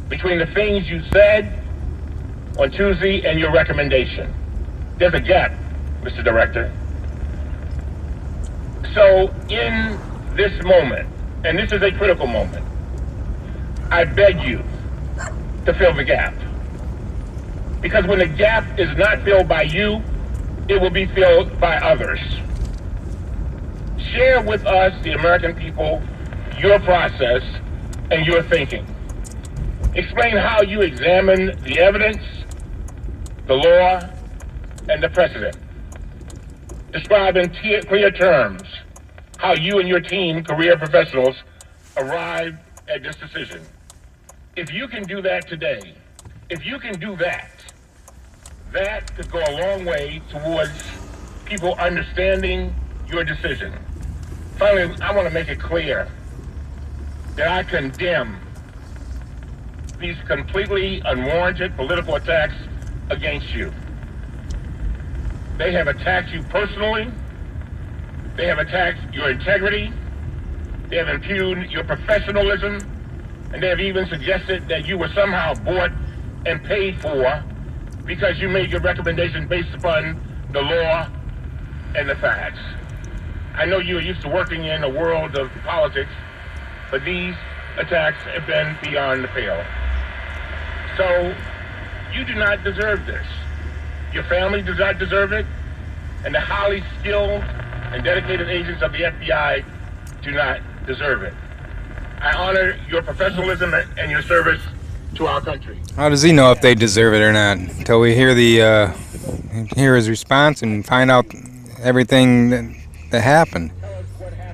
between the things you said on Tuesday and your recommendation. There's a gap, Mr. Director. So in this moment, and this is a critical moment, I beg you to fill the gap. Because when the gap is not filled by you, it will be filled by others. Share with us, the American people, your process and your thinking. Explain how you examine the evidence, the law, and the precedent. Describe in clear terms how you and your team, career professionals, arrived at this decision. If you can do that today, if you can do that, that could go a long way towards people understanding your decision. Finally, I want to make it clear that I condemn these completely unwarranted political attacks against you. They have attacked you personally. They have attacked your integrity. They have impugned your professionalism. And they have even suggested that you were somehow bought and paid for because you made your recommendation based upon the law and the facts. I know you are used to working in a world of politics, but these attacks have been beyond the pale. So you do not deserve this. Your family does not deserve it, and the highly skilled and dedicated agents of the FBI do not deserve it. I honor your professionalism and your service to our country. How does he know if they deserve it or not? Until we hear hear his response and find out everything that happened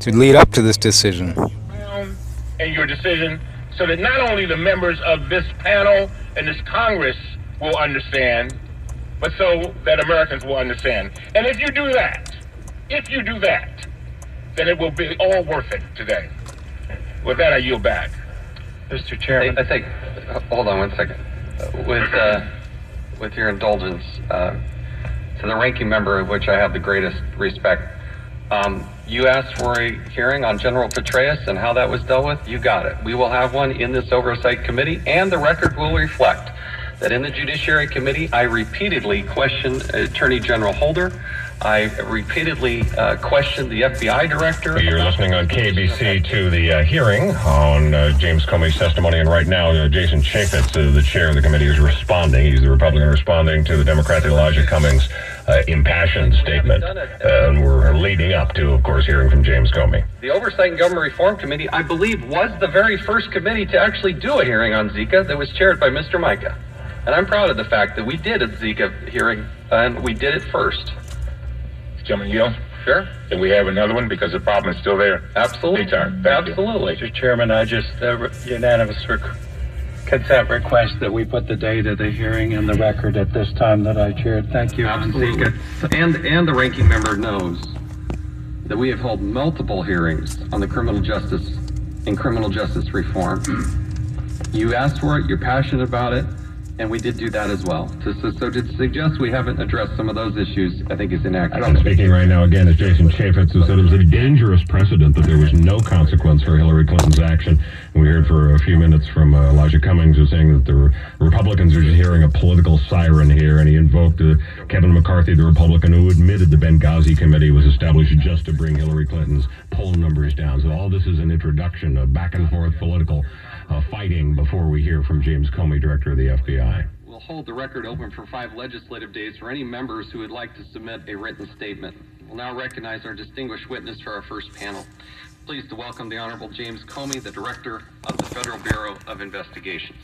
to lead up to this decision. And your decision, so that not only the members of this panel and this Congress will understand, but so that Americans will understand. And if you do that, then it will be all worth it today. With that, I yield back. Mr. Chairman. I think, hold on one second. With your indulgence, to the ranking member, of which I have the greatest respect, you asked for a hearing on General Petraeus and how that was dealt with. You got it. We will have one in this Oversight Committee, and the record will reflect that in the Judiciary Committee, I repeatedly questioned Attorney General Holder. I repeatedly questioned the FBI director. You're listening on KBC to the hearing on James Comey's testimony, and right now Jason Chaffetz, the chair of the committee, is responding. He's the Republican responding to the Democrat Elijah Cummings' impassioned statement. And we're leading up to, of course, hearing from James Comey. The Oversight and Government Reform Committee, I believe, was the very first committee to actually do a hearing on Zika that was chaired by Mr. Micah. And I'm proud of the fact that we did a Zika hearing, and we did it first. Gentleman yield. Sure. Can we have another one because the problem is still there? Absolutely. Absolutely. Mr. Chairman, I just unanimous consent request that we put the date of the hearing in the record at this time that I chaired. Thank you. Absolutely. And the ranking member knows that we have held multiple hearings on the criminal justice reform. You asked for it. You're passionate about it. And we did do that as well. So to suggest we haven't addressed some of those issues, I think is inaccurate. Speaking right now again is Jason Chaffetz, who said it was a dangerous precedent that there was no consequence for Hillary Clinton's action. And we heard for a few minutes from Elijah Cummings, who's saying that the Republicans are just hearing a political siren here, and he invoked Kevin McCarthy, the Republican who admitted the Benghazi Committee was established just to bring Hillary Clinton's poll numbers down. So all this is an introduction of back and forth political fighting before we hear from James Comey, director of the FBI. We'll hold the record open for 5 legislative days for any members who would like to submit a written statement. We'll now recognize our distinguished witness for our first panel. Pleased to welcome the Honorable James Comey, the Director of the Federal Bureau of Investigations.